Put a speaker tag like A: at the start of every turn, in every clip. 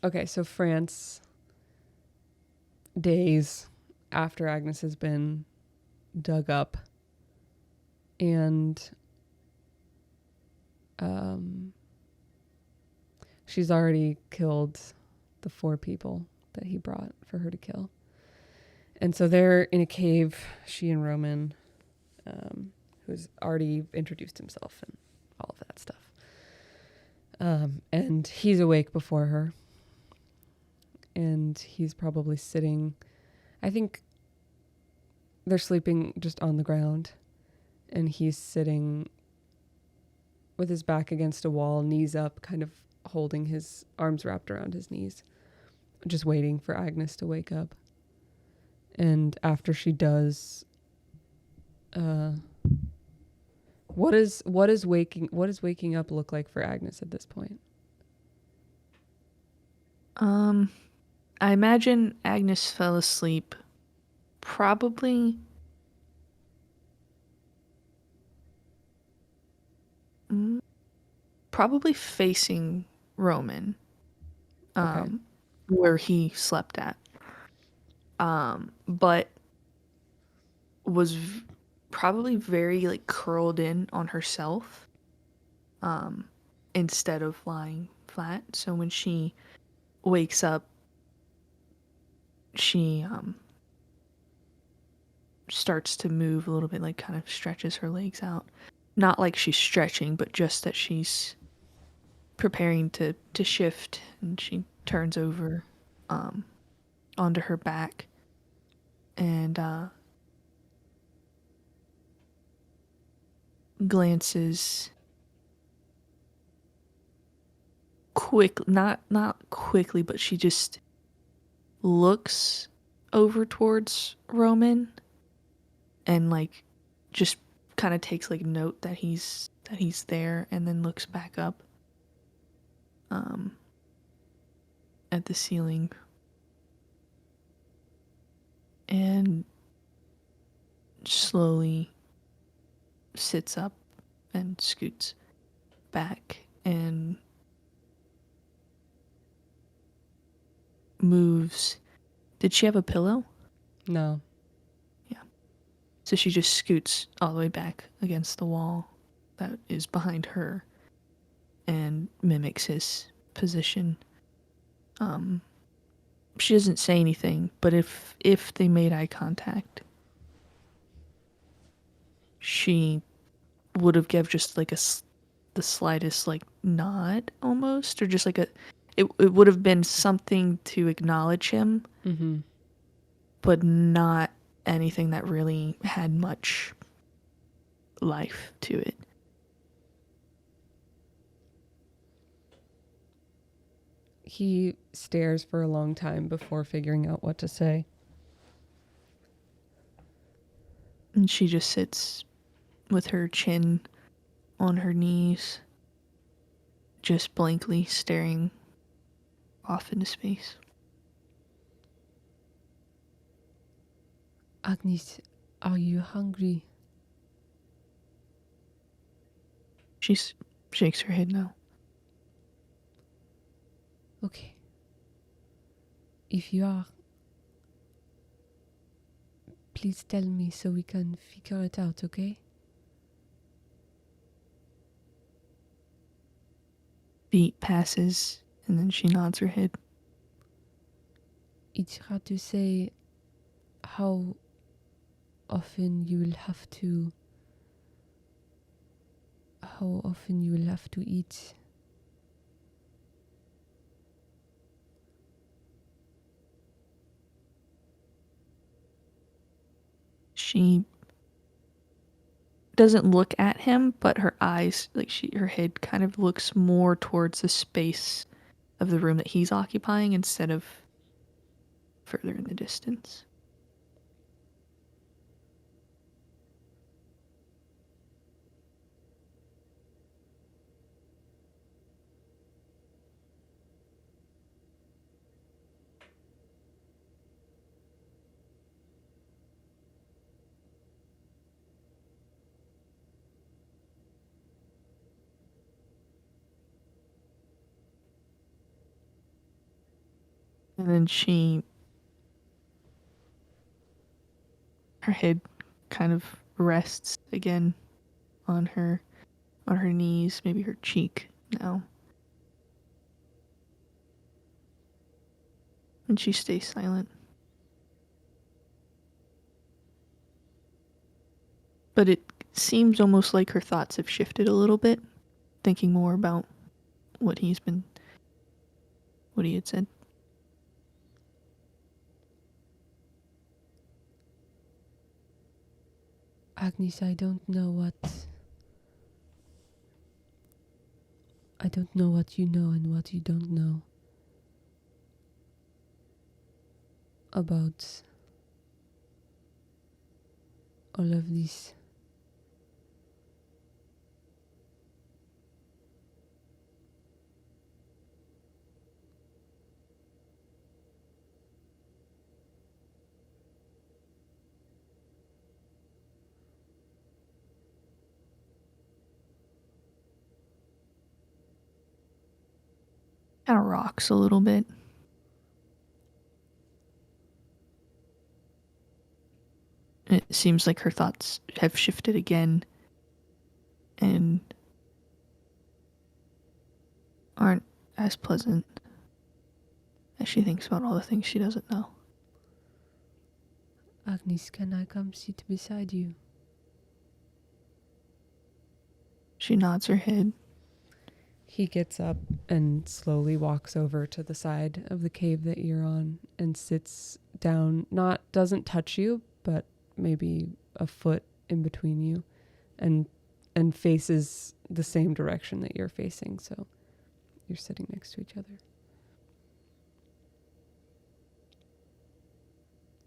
A: Okay, so France, days after Agnes has been dug up, and she's already killed the 4 people that he brought for her to kill. And so they're in a cave, she and Roman, who's already introduced himself and all of that stuff. And he's awake before her. And he's probably sitting, I think they're sleeping just on the ground. And he's sitting with his back against a wall, knees up, kind of holding his arms wrapped around his knees, just waiting for Agnes to wake up. And after she does, what does waking up look like for Agnes at this point?
B: I imagine Agnes fell asleep probably facing Roman,
A: Okay.
B: where he slept at. But was probably very like curled in on herself, instead of lying flat. So when she wakes up, she starts to move a little bit, like kind of stretches her legs out. Not like she's stretching, but just that she's preparing to shift, and she turns over onto her back and glances quick, not quickly, but she just looks over towards Roman and like just kind of takes like note that he's there, and then looks back up at the ceiling and slowly sits up and scoots back and moves. Did she have a pillow?
A: No.
B: Yeah. So she just scoots all the way back against the wall that is behind her and mimics his position. She doesn't say anything, but if they made eye contact, she would have give just like the slightest like nod almost, or just like it would have been something to acknowledge him, but not anything that really had much life to it.
A: He stares for a long time before figuring out what to say.
B: And she just sits with her chin on her knees, just blankly staring off into space.
A: Agnes, are you hungry?
B: She shakes her head no.
A: Okay. If you are, please tell me so we can figure it out, okay?
B: Beat passes, and then she nods her head.
A: It's hard to say how often you will have to eat.
B: She doesn't look at him, but her eyes, like her head kind of looks more towards the space of the room that he's occupying instead of further in the distance. And then her head kind of rests again on her knees, maybe her cheek now. And she stays silent. But it seems almost like her thoughts have shifted a little bit, thinking more about what he had said.
A: Agnes, I don't know what you know and what you don't know about all of this.
B: Kind of rocks a little bit. It seems like her thoughts have shifted again and aren't as pleasant as she thinks about all the things she doesn't know.
A: Agnes, can I come sit beside you?
B: She nods her head.
A: He gets up and slowly walks over to the side of the cave that you're on and sits down, doesn't touch you, but maybe a foot in between you, and faces the same direction that you're facing, so you're sitting next to each other.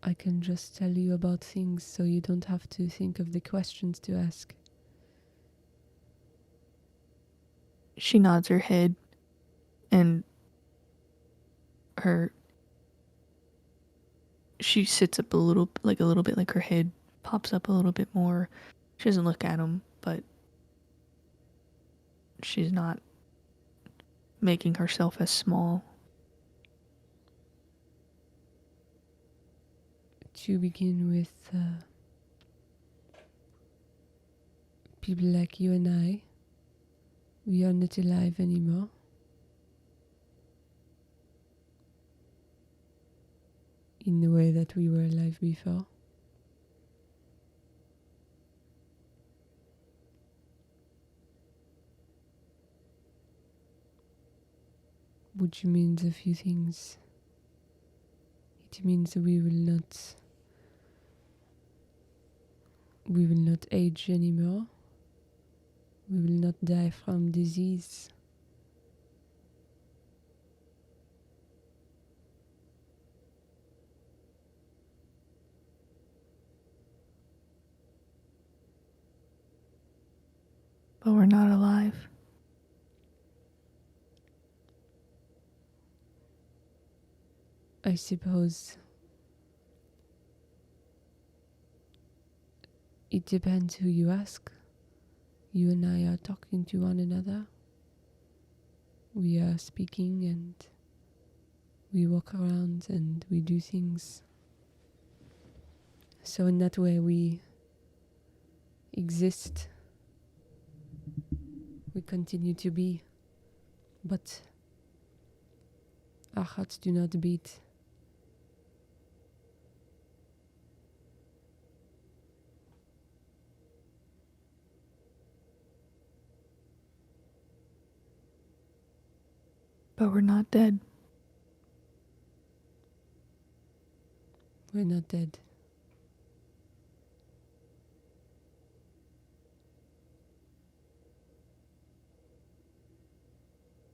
A: I can just tell you about things so you don't have to think of the questions to ask.
B: She nods her head and she sits up a little bit, like her head pops up a little bit more. She doesn't look at him, but she's not making herself as small.
A: To begin with, people like you and I, we are not alive anymore. In the way that we were alive before. Which means a few things. It means we will not age anymore. We will not die from disease.
B: But we're not alive.
A: I suppose it depends who you ask. You and I are talking to one another. We are speaking and we walk around and we do things. So in that way we exist. We continue to be. But our hearts do not beat.
B: But we're not dead.
A: We're not dead.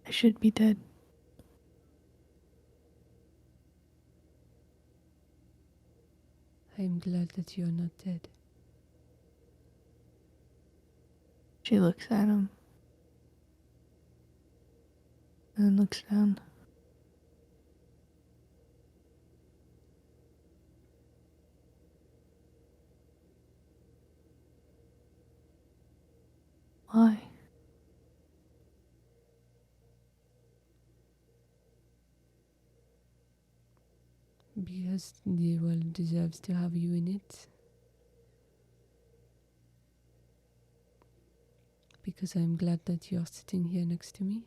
B: I should be dead.
A: I'm glad that you're not dead.
B: She looks at him. And then looks down. Why?
A: Because the world deserves to have you in it. Because I'm glad that you're sitting here next to me.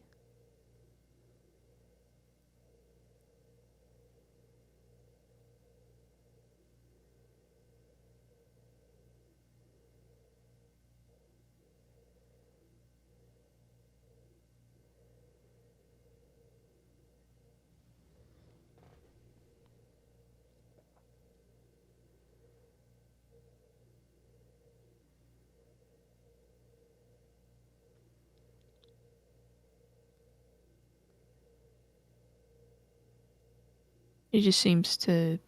B: She just seems to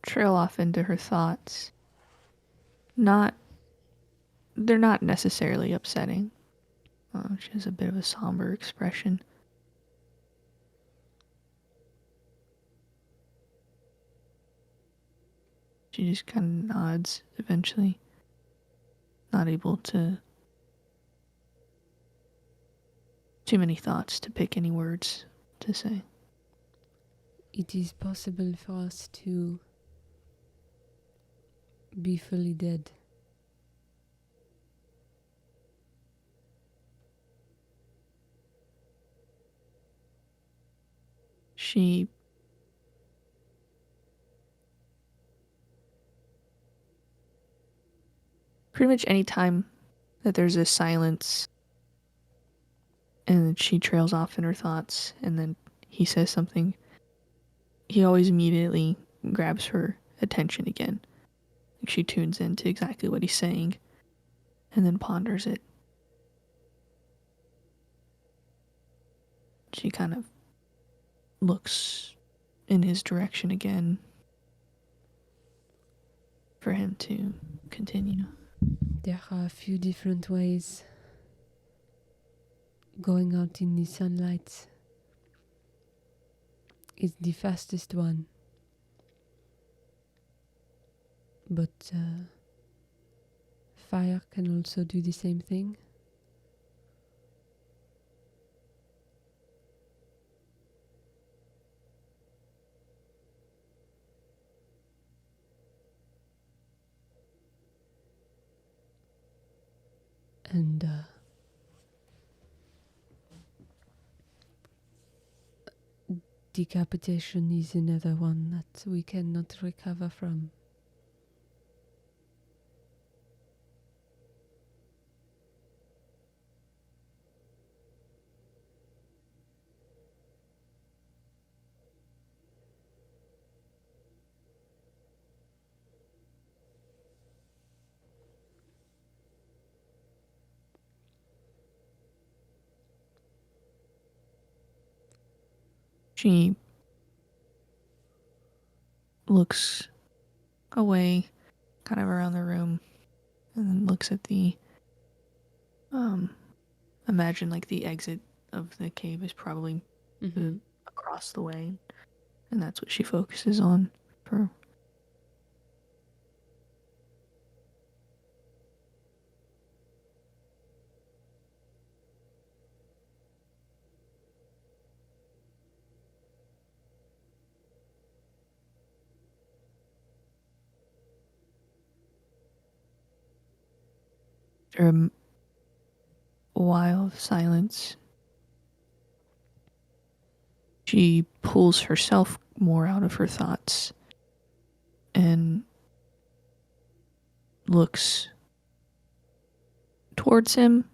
B: trail off into her thoughts. They're not necessarily upsetting. She has a bit of a somber expression. She just kind of nods eventually, not able to. Too many thoughts to pick any words to say.
A: It is possible for us to be fully dead.
B: She pretty much any time that there's a silence and she trails off in her thoughts and then he says something, he always immediately grabs her attention again. Like she tunes into exactly what he's saying and then ponders it. She kind of looks in his direction again for him to continue.
A: There are a few different ways. Going out in the sunlight is the fastest one. But fire can also do the same thing. And decapitation is another one that we cannot recover from.
B: She looks away, kind of around the room, and then looks at the imagine like the exit of the cave is probably across the way, and that's what she focuses on for. After a while of silence, she pulls herself more out of her thoughts and looks towards him,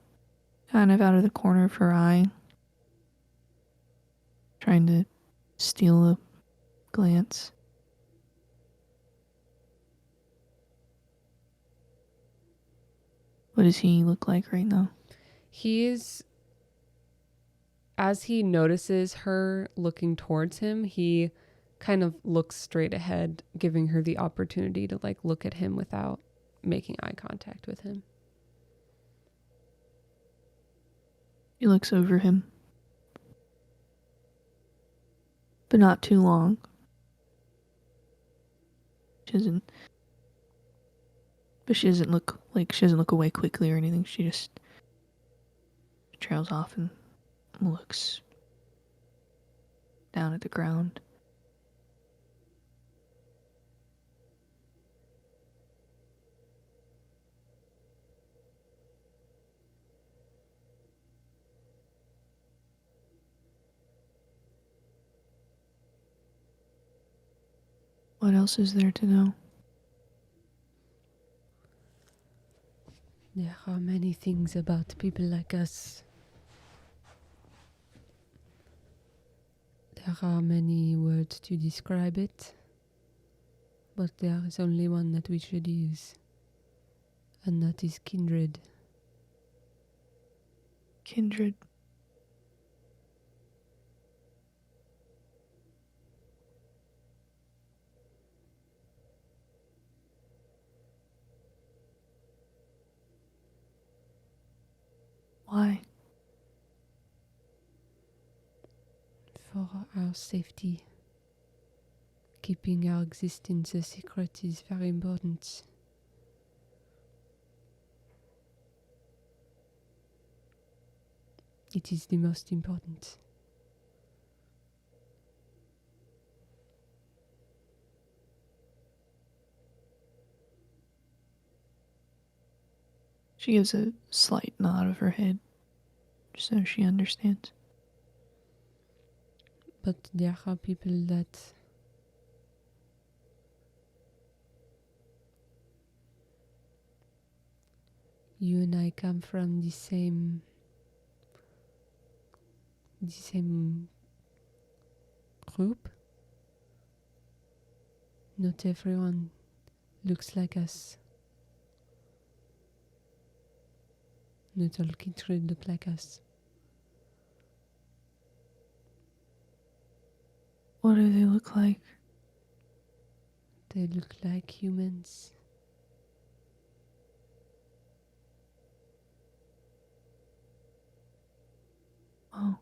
B: kind of out of the corner of her eye, trying to steal a glance. What does he look like right now?
A: He's, as he notices her looking towards him, he kind of looks straight ahead, giving her the opportunity to like look at him without making eye contact with him.
B: She looks over him, but not too long. She doesn't look away quickly or anything. She just trails off and looks down at the ground. What else is there to know?
A: There are many things about people like us. There are many words to describe it, but there is only one that we should use, and that is kindred.
B: Kindred. Why?
A: For our safety. Keeping our existence a secret is very important. It is the most important.
B: She gives a slight nod of her head, just so she understands.
A: But there are people that you and I come from the same group. Not everyone looks like us. Not all Kindred look like us.
B: What do they look like?
A: They look like humans.
B: Oh.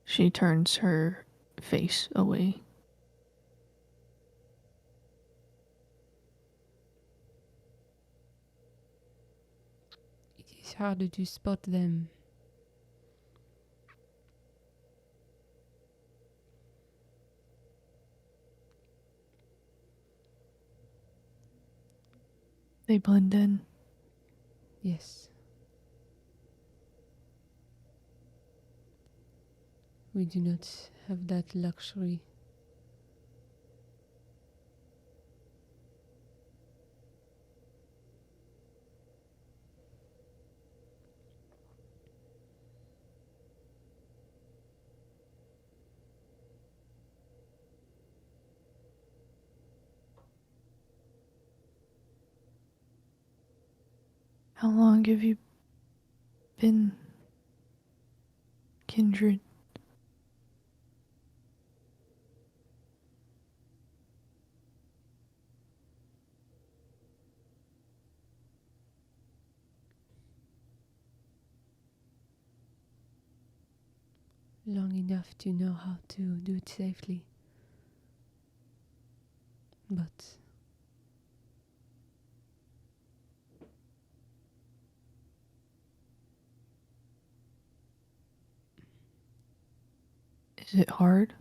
B: She turns her face away.
A: It is hard to spot them.
B: They blend in.
A: Yes. We do not have that luxury.
B: How long have you been Kindred?
A: Long enough to know how to do it safely. But
B: Is it hard?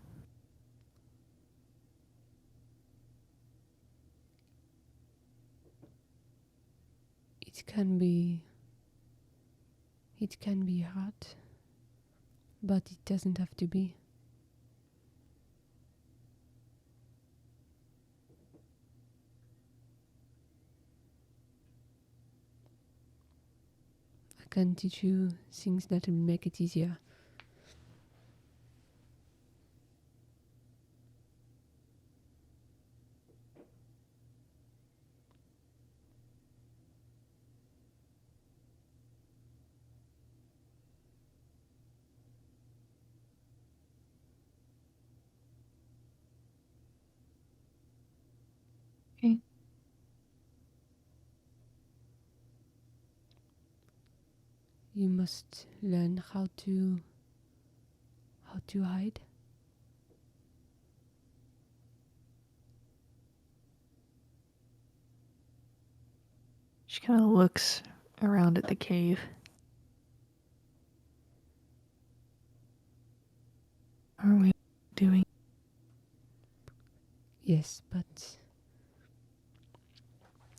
A: it can be hard, but it doesn't have to be. I can teach you things that will make it easier.
B: Okay.
A: You must learn how to hide.
B: She kind of looks around at the cave. Are we doing?
A: Yes, but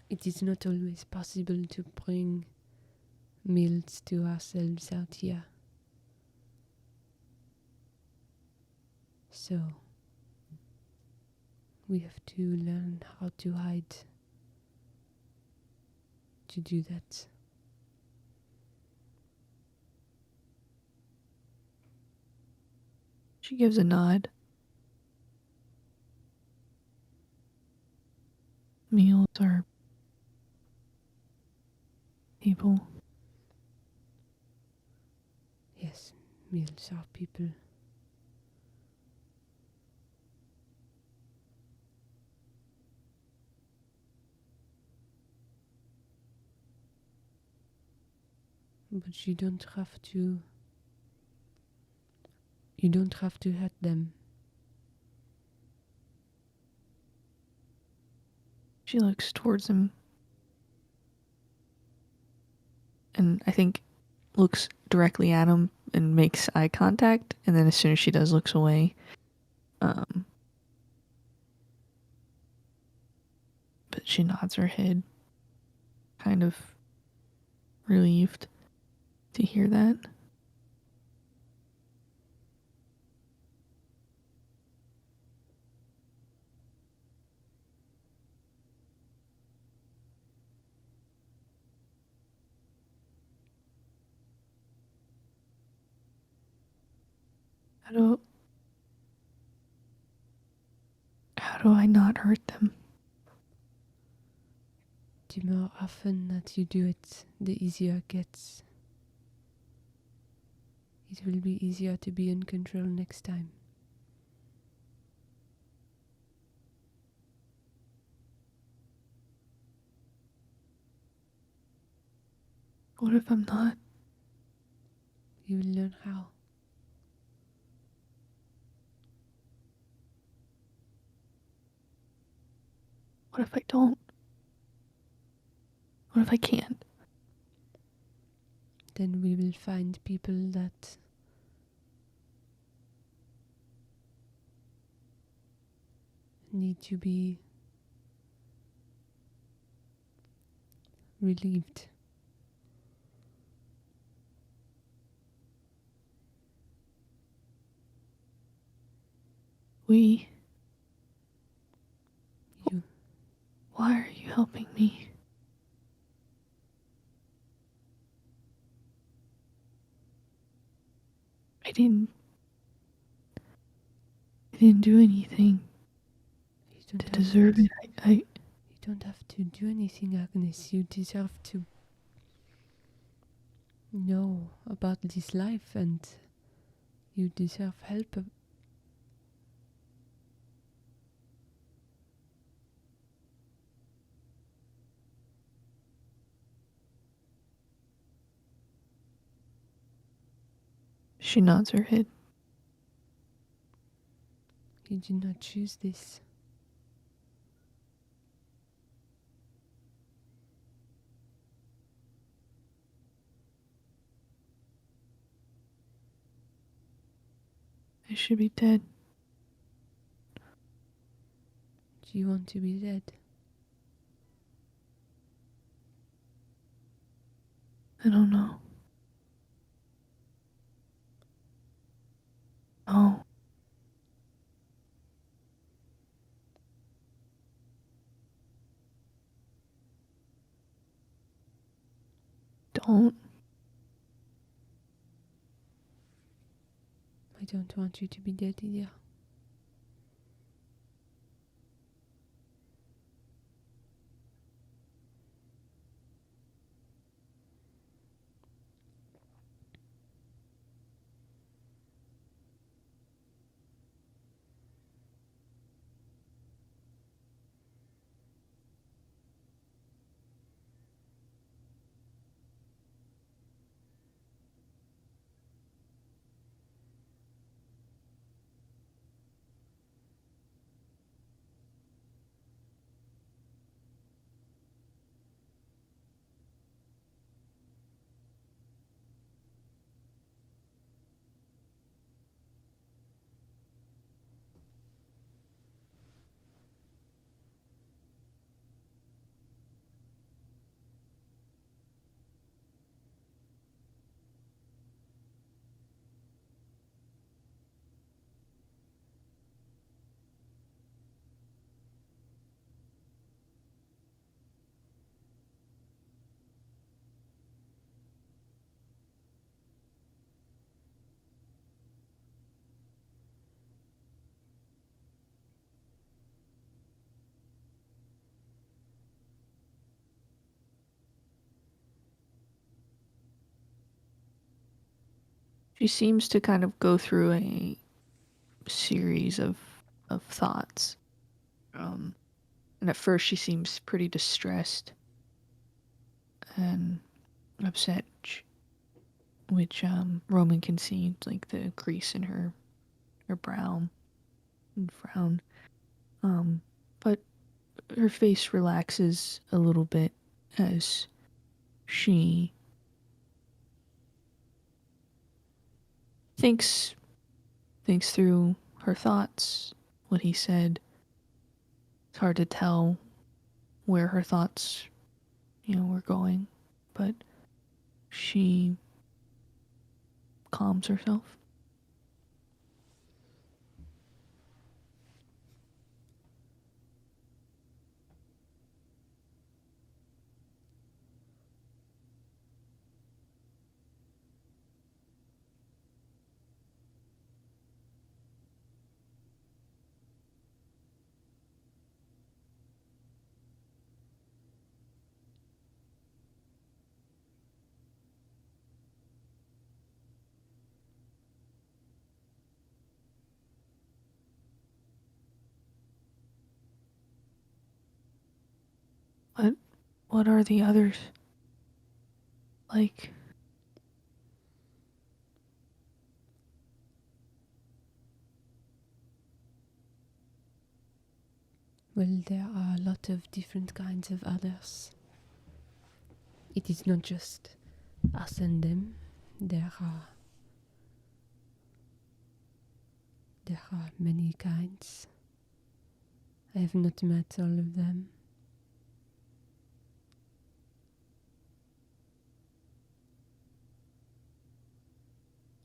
A: it is not always possible to bring meals to ourselves out here. So we have to learn how to hide to do that.
B: She gives a nod. Meals are people.
A: Yes, meals are people. But you don't have to. You don't have to hurt them.
B: She looks towards him. And I think looks directly at him and makes eye contact. And then as soon as she does, looks away. But she nods her head, kind of relieved to hear that. How do I not hurt them?
A: The more often that you do it, the easier it gets. It will be easier to be in control next time.
B: What if I'm not?
A: You will learn how.
B: What if I don't? What if I can't?
A: Then we will find people that need to be relieved.
B: We?
A: You.
B: Why are you helping me? I didn't do anything to deserve it.
A: You don't have to do anything, Agnes. You deserve to know about this life and you deserve help.
B: She nods her head.
A: You did not choose this.
B: I should be dead.
A: Do you want to be dead?
B: I don't know. Oh. Don't.
A: I don't want you to be dead either.
B: She seems to kind of go through a series of thoughts. And at first she seems pretty distressed and upset, which Roman can see, like the crease in her brow and frown. But her face relaxes a little bit as she thinks through her thoughts, what he said. It's hard to tell where her thoughts, were going, but she calms herself. What what are the others like?
A: Well, there are a lot of different kinds of others. It is not just us and them. There are many kinds. I have not met all of them.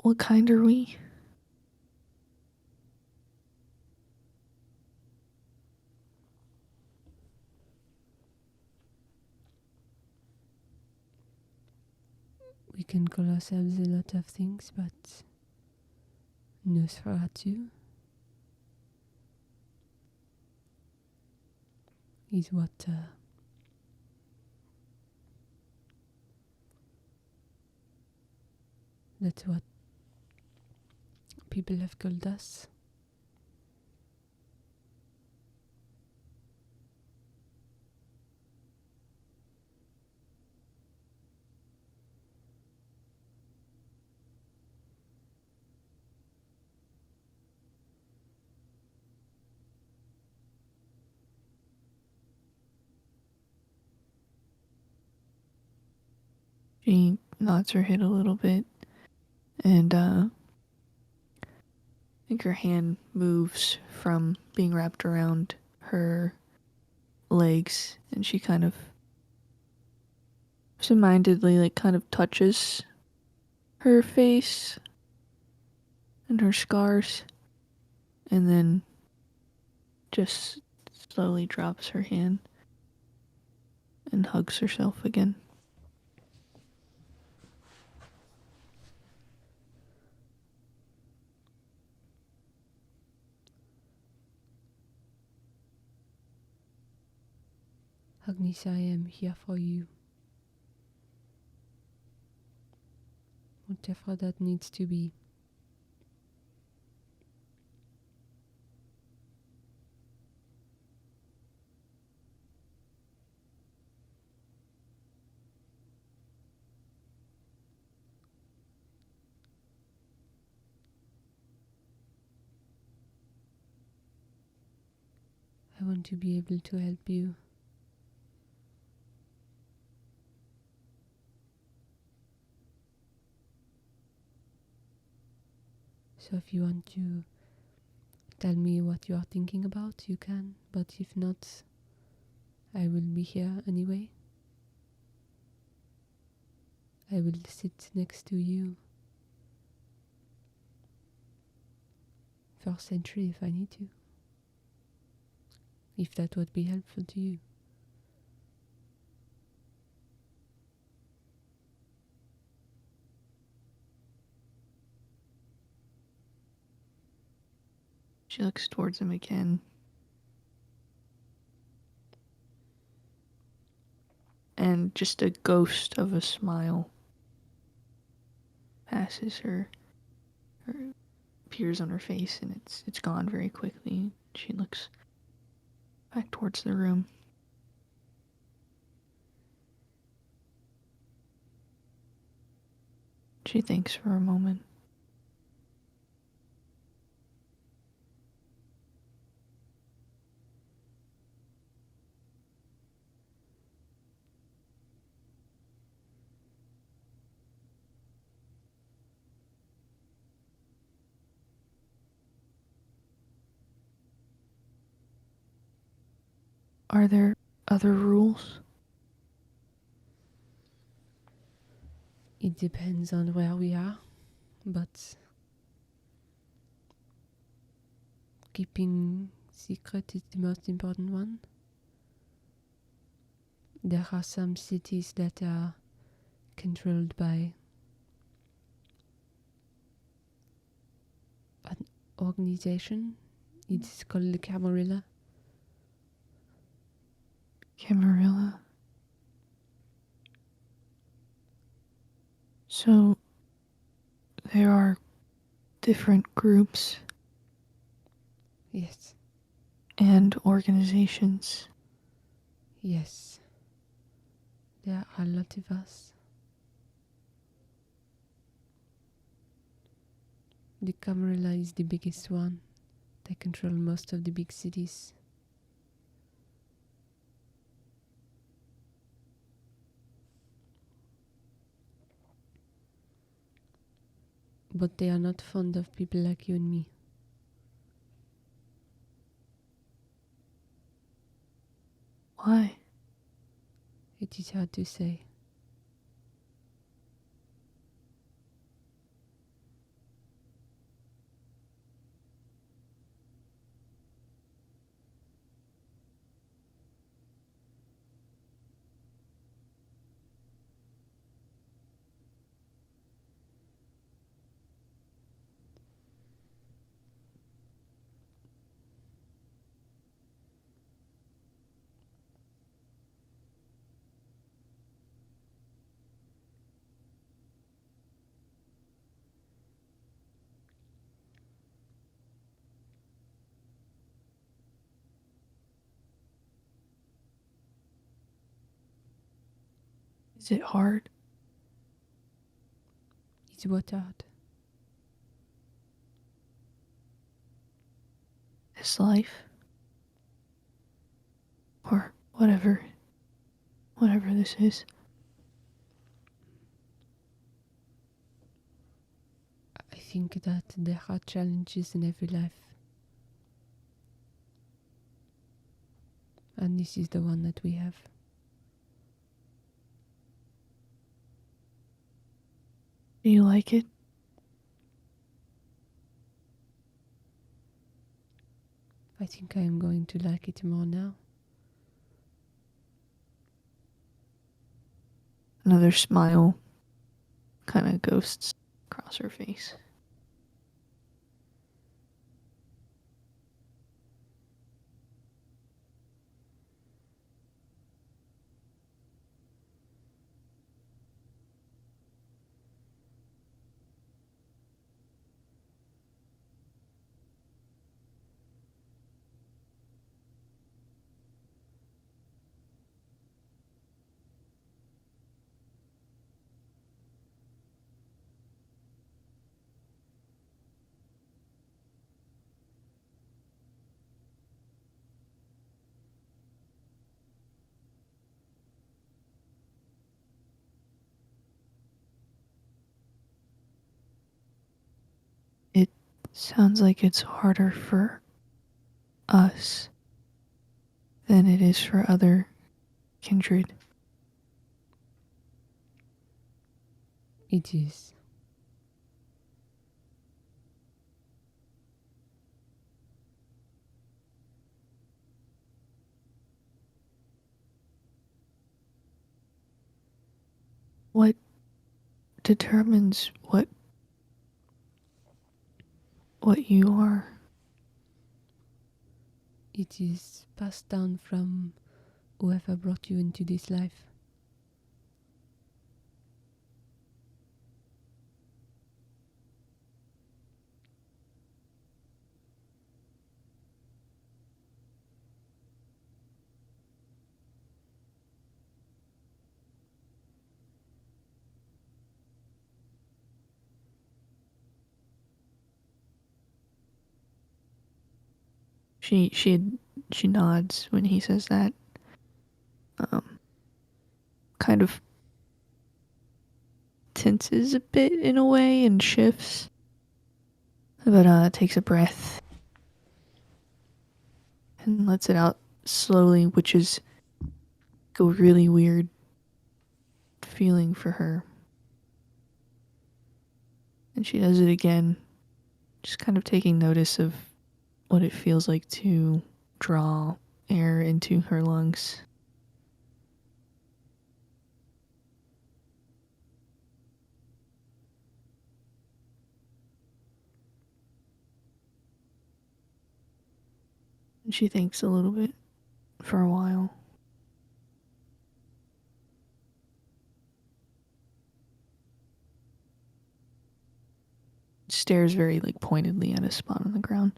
B: What kind are we?
A: We can call ourselves a lot of things, but Nosferatu is what that's what people have called us.
B: She nods her head a little bit, and I think her hand moves from being wrapped around her legs, and she kind of absentmindedly, like, kind of touches her face and her scars, and then just slowly drops her hand and hugs herself again.
A: Agnes, I am here for you. Whatever that needs to be. I want to be able to help you. So if you want to tell me what you are thinking about, you can. But if not, I will be here anyway. I will sit next to you for a century if I need to. If that would be helpful to you.
B: She looks towards him again. And just a ghost of a smile passes her appears on her face, and it's gone very quickly. She looks back towards the room. She thinks for a moment. Are there other rules?
A: It depends on where we are, but keeping secret is the most important one. There are some cities that are controlled by an organization. It's called the Camarilla.
B: Camarilla. So there are different groups
A: Yes.
B: and organizations.
A: Yes. There are a lot of us. The Camarilla is the biggest one. They control most of the big cities. But they are not fond of people like you and me.
B: Why?
A: It is hard to say.
B: Is it hard?
A: It's what hard.
B: This life? Or whatever this is?
A: I think that there are challenges in every life. And this is the one that we have.
B: Do you like it?
A: I think I am going to like it more now.
B: Another smile kind of ghosts across her face. It sounds like it's harder for us than it is for other kindred.
A: It is.
B: What determines what you are?
A: It is passed down from whoever brought you into this life.
B: She nods when he says that. Kind of tenses a bit in a way and shifts. But takes a breath and lets it out slowly, which is a really weird feeling for her. And she does it again, just kind of taking notice of what it feels like to draw air into her lungs. And she thinks a little bit for a while. Stares very pointedly at a spot on the ground.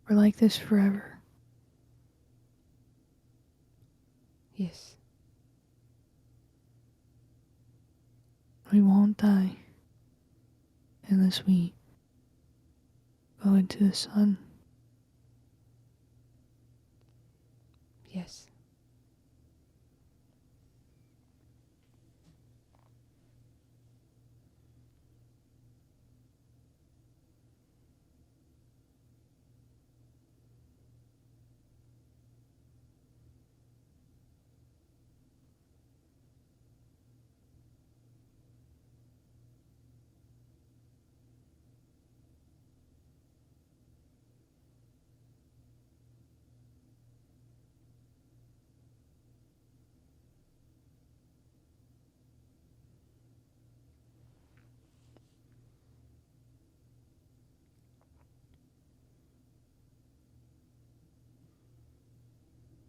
B: We're like this forever.
A: Yes.
B: We won't die unless we go into the sun.
A: Yes.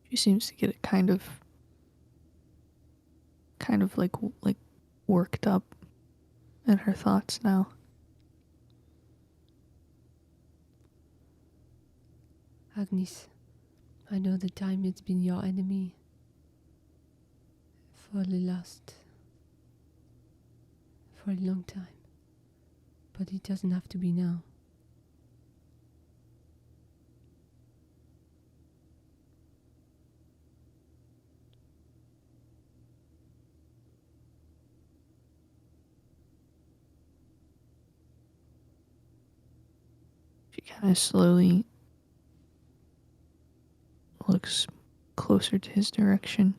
B: She seems to get it kind of worked up in her thoughts now.
A: Agnes, I know the time it's been your enemy for a long time. But it doesn't have to be now.
B: She kind of slowly looks closer to his direction,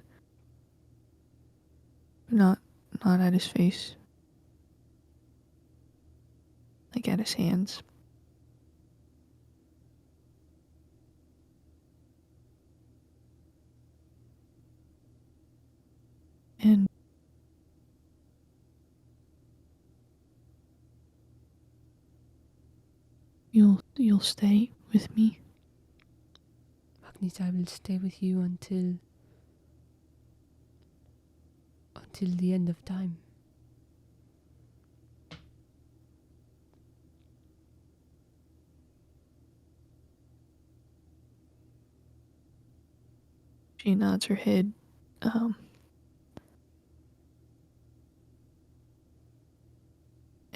B: but not at his face, at his hands. And you'll stay with me?
A: Agnes, I will stay with you until the end of time.
B: She nods her head,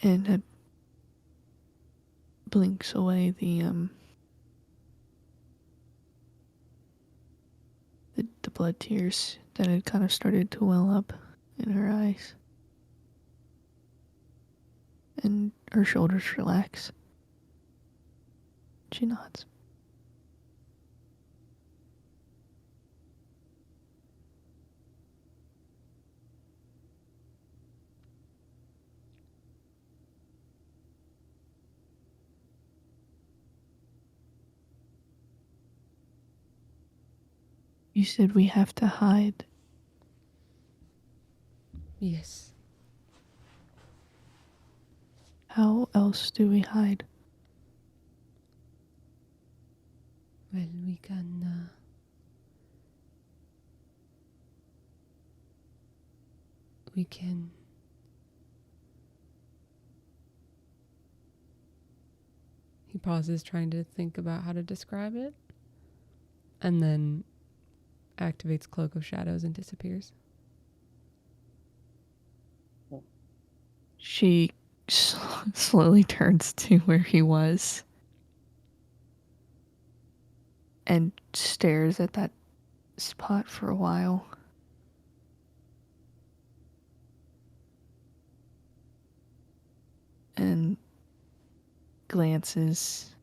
B: and blinks away the blood tears that had kind of started to well up in her eyes. And her shoulders relax. She nods. You said we have to hide.
A: Yes.
B: How else do we hide?
A: Well, we can... we can... He pauses, trying to think about how to describe it, and then activates Cloak of Shadows and disappears.
B: She slowly turns to where he was and stares at that spot for a while. And glances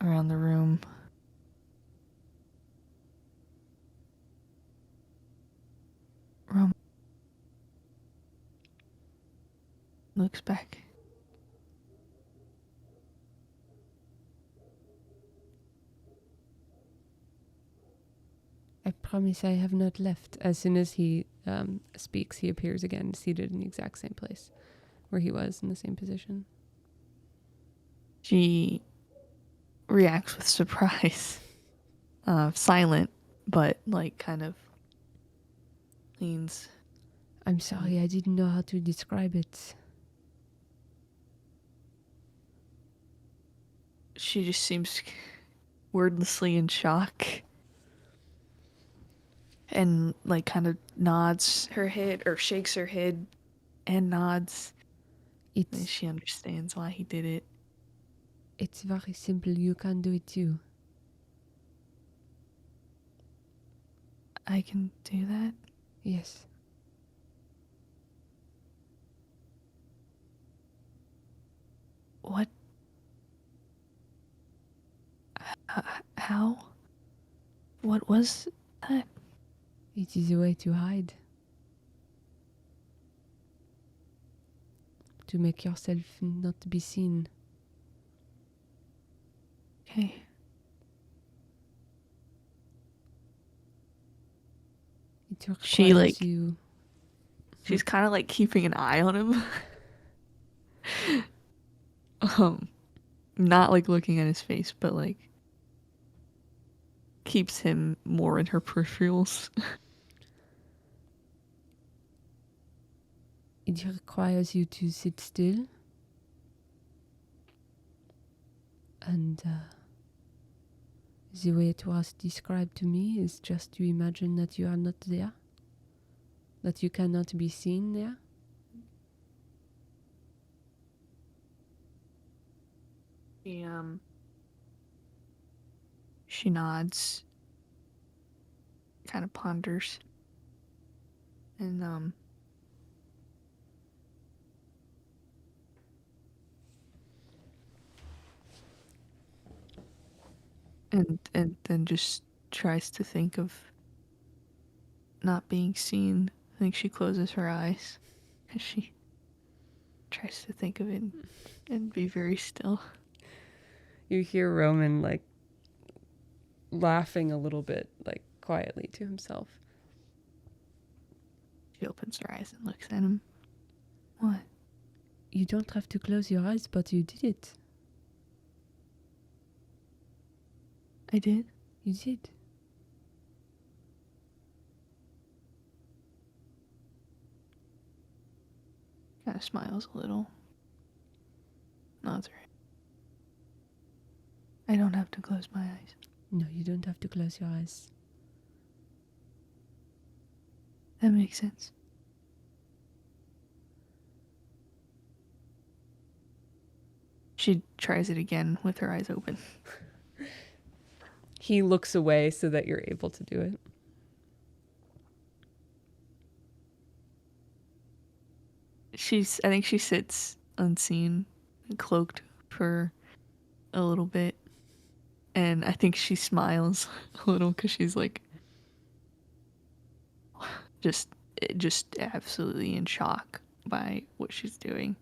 B: around the room. Looks back.
A: I promise I have not left. As soon as he speaks, he appears again, seated in the exact same place where he was, in the same position.
B: She reacts with surprise. Silent, but like kind of leans.
A: I'm sorry, I didn't know how to describe it.
B: She just seems wordlessly in shock. And like kind of nods her head or shakes her head and nods. And she understands why he did it.
A: It's very simple. You can do it too.
B: I can do that?
A: Yes.
B: What? How? What was that?
A: It is a way to hide. To make yourself not be seen.
B: Okay.
A: It requires you.
B: She's kind of like keeping an eye on him. Not like looking at his face, but like keeps him more in her peripherals.
A: It requires you to sit still. And the way it was described to me is just to imagine that you are not there. That you cannot be seen there.
B: She nods, kind of ponders, and and then just tries to think of not being seen. I think she closes her eyes as she tries to think of it and be very still.
A: You hear Roman like laughing a little bit, like quietly to himself.
B: She opens her eyes and looks at him. What?
A: You don't have to close your eyes, but you did it.
B: I did?
A: You did.
B: Kind of smiles a little. Nods her head. I don't have to close my eyes.
A: No, you don't have to close your eyes.
B: That makes sense. She tries it again with her eyes open.
A: He looks away so that you're able to do it.
B: I think she sits unseen and cloaked for a little bit. And I think she smiles a little because she's like just absolutely in shock by what she's doing.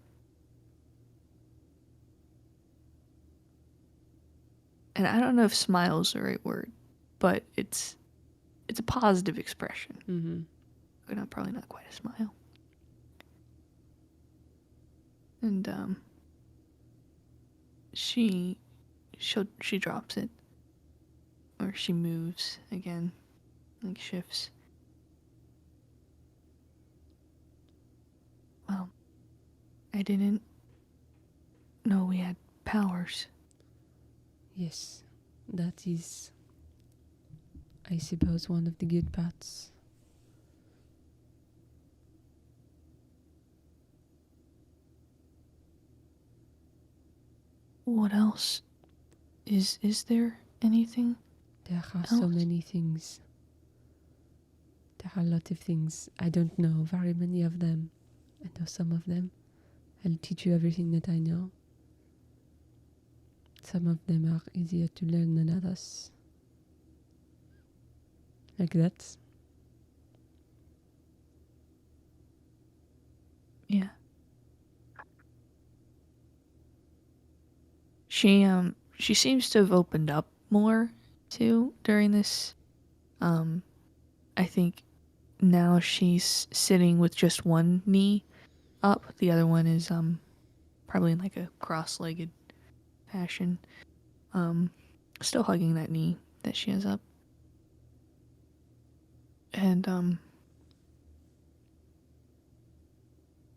B: And I don't know if smile is the right word, but it's a positive expression.
A: Mm-hmm.
B: But probably not quite a smile. And she drops it, or she moves again, like shifts. Well, I didn't know we had powers.
A: Yes, that is, I suppose, one of the good parts.
B: What else? Is there anything
A: There are
B: else?
A: so many things. There are a lot of things. I don't know very many of them. I know some of them. I'll teach you everything that I know. Some of them are easier to learn than others. Like that.
B: Yeah. She seems to have opened up more too during this. I think now she's sitting with just one knee up. The other one is probably in like a cross-legged fashion. Still hugging that knee that she has up. And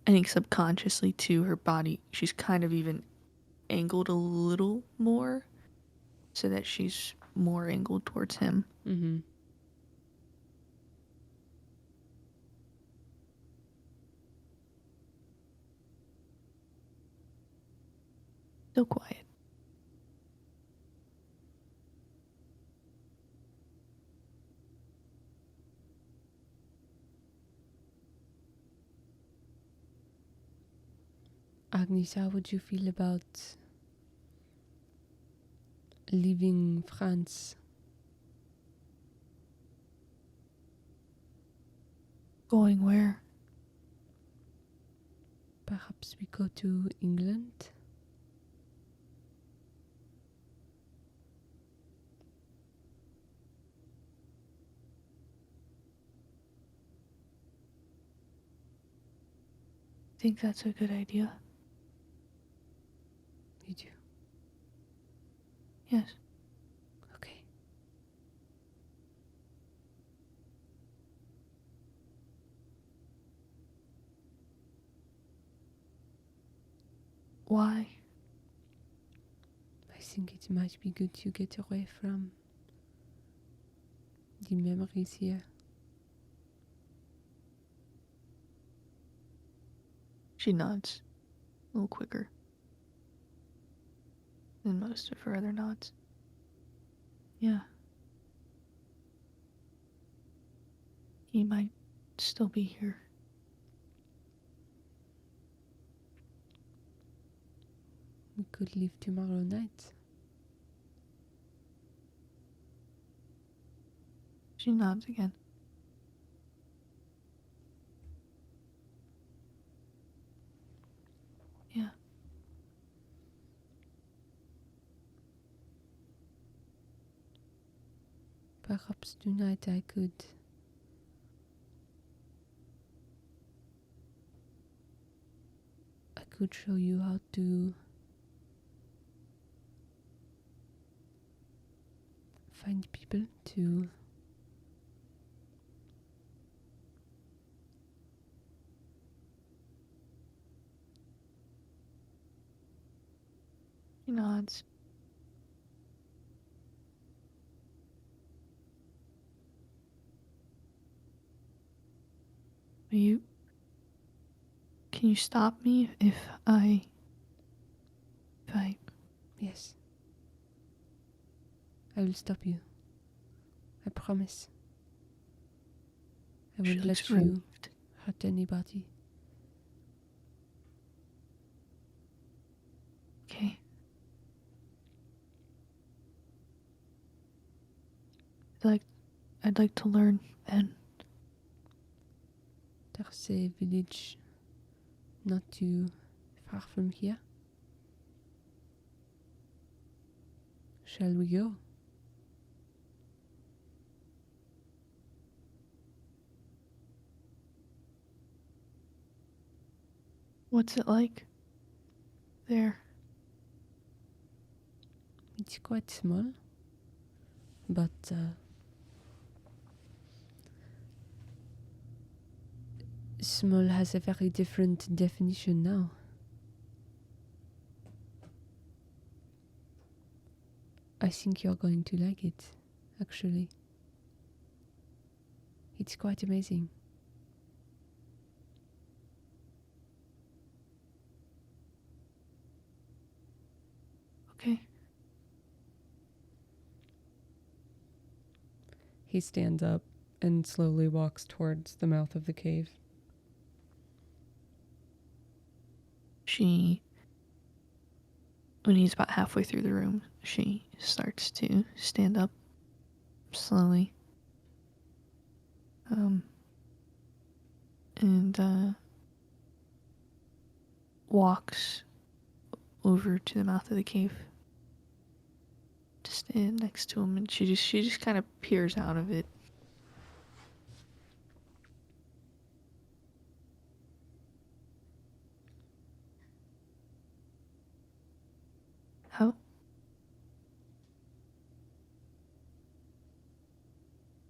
B: I think subconsciously too, her body, she's kind of even angled a little more so that she's more angled towards him.
A: Mm-hmm.
B: Still quiet.
A: Agnes, how would you feel about leaving France?
B: Going where?
A: Perhaps we go to England?
B: Think that's a good idea.
A: You do?
B: Yes.
A: Okay.
B: Why?
A: I think it might be good to get away from the memories here.
B: She nods. A little quicker than most of her other nods. Yeah. He might still be here.
A: We could leave tomorrow night.
B: She nods again. Yeah.
A: Perhaps tonight I could show you how to find people to
B: She nods. Can you stop me if I
A: Yes. I will stop you. I promise. I
B: She
A: won't
B: looks
A: let you
B: relieved.
A: hurt anybody.
B: Okay. I'd like to learn then.
A: There's a village not too far from here. Shall we go?
B: What's it like there?
A: It's quite small, but small has a very different definition now. I think you're going to like it, actually. It's quite amazing.
B: Okay.
A: He stands up and slowly walks towards the mouth of the cave.
B: When he's about halfway through the room, she starts to stand up slowly. And walks over to the mouth of the cave to stand next to him, and she just kind of peers out of it.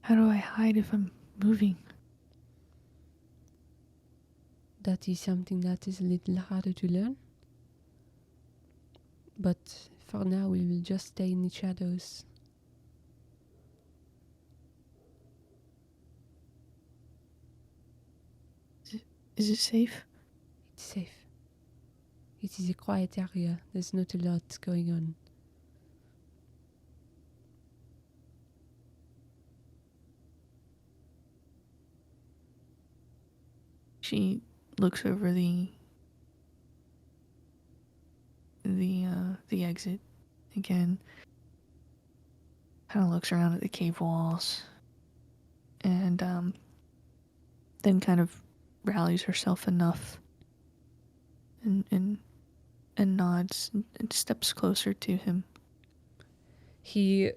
B: How do I hide if I'm moving?
A: That is something that is a little harder to learn. But for now, we will just stay in the shadows.
B: Is it safe?
A: It's safe. It is a quiet area. There's not a lot going on.
B: She looks over the exit again. Kind of looks around at the cave walls, and then kind of rallies herself enough, and nods and steps closer to him.
A: He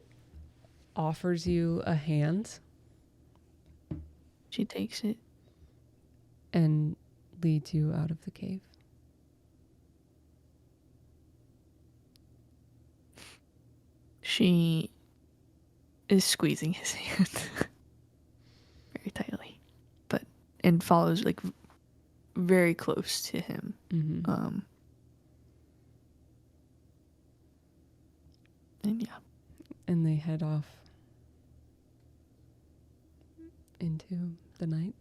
A: offers you a hand.
B: She takes it
A: and leads you out of the cave.
B: She is squeezing his hand very tightly, and follows like very close to him.
A: Mm-hmm.
B: And yeah.
A: And they head off into the night.